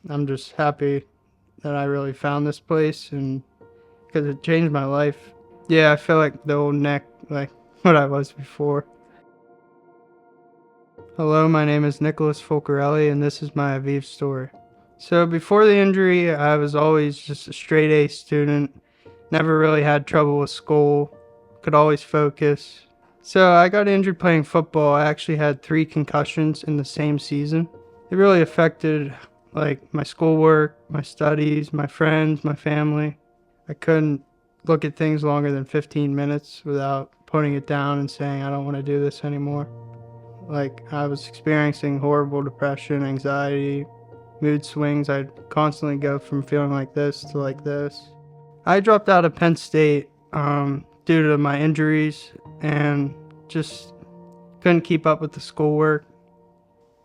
I'm just happy that I really found this place, and because it changed my life. Yeah, I feel like the old Nick, like what I was before. Hello, my name is Nicolas, and this is my Aviv story. So before the injury, I was always just a straight A student, never really had trouble with school, could always focus. So I got injured playing football. I actually had 3 concussions in the same season. It really affected like my schoolwork, my studies, my friends, my family. I couldn't look at things longer than 15 minutes without putting it down and saying I don't want to do this anymore. Like I was experiencing horrible depression, anxiety, mood swings. I'd constantly go from feeling like this to like this. I dropped out of Penn State due to my injuries and just couldn't keep up with the schoolwork.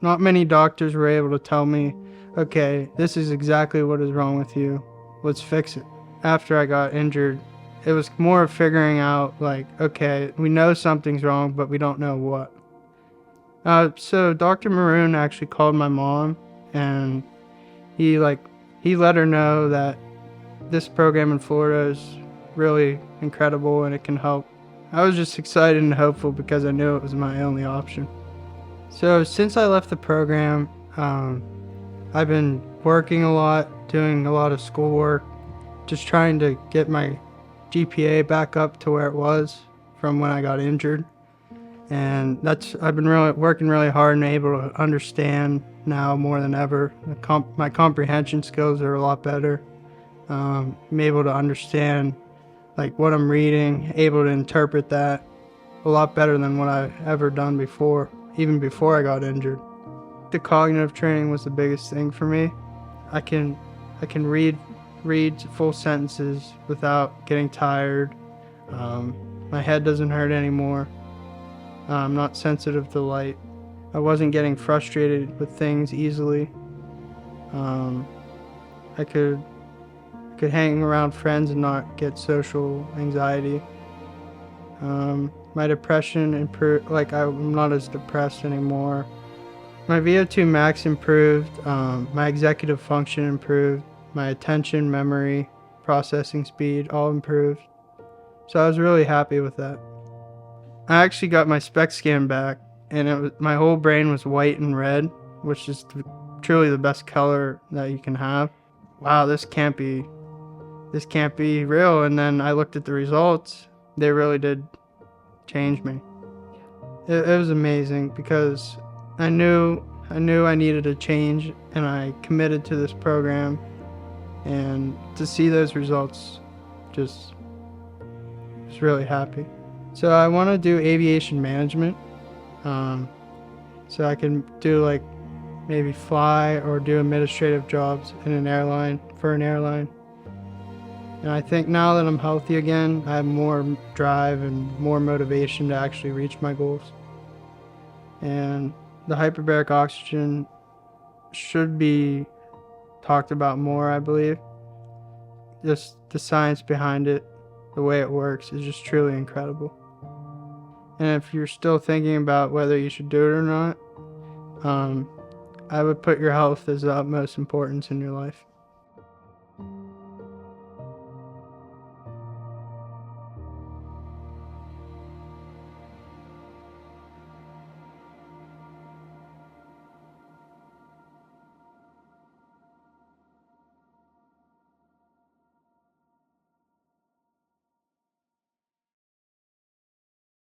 Not many doctors were able to tell me, okay, this is exactly what is wrong with you. Let's fix it. After I got injured, it was more of figuring out like, okay, we know something's wrong, but we don't know what. So Dr. Maroon actually called my mom, and he let her know that this program in Florida is really incredible and it can help. I was just excited and hopeful because I knew it was my only option. So since I left the program, I've been working a lot, doing a lot of schoolwork, just trying to get my GPA back up to where it was from when I got injured. And I've been really working really hard and able to understand now more than ever. My comprehension skills are a lot better. I'm able to understand like what I'm reading, able to interpret that a lot better than what I've ever done before, even before I got injured. The cognitive training was the biggest thing for me. I can read full sentences without getting tired. My head doesn't hurt anymore. I'm not sensitive to light. I wasn't getting frustrated with things easily. I could hang around friends and not get social anxiety. My depression improved, like I'm not as depressed anymore. My VO2 max improved, my executive function improved, my attention, memory, processing speed all improved. So I was really happy with that. I actually got my Spec Scan back, and my whole brain was white and red, which is truly the best color that you can have. Wow, this can't be real. And then I looked at the results. They really did change me. It was amazing because I knew I needed a change, and I committed to this program, and to see those results just was really happy. So I want to do aviation management, so I can do like maybe fly or do administrative jobs in an airline, for an airline. And I think now that I'm healthy again, I have more drive and more motivation to actually reach my goals. And the hyperbaric oxygen should be talked about more, I believe. Just the science behind it, the way it works is just truly incredible. And if you're still thinking about whether you should do it or not, I would put your health as the utmost importance in your life.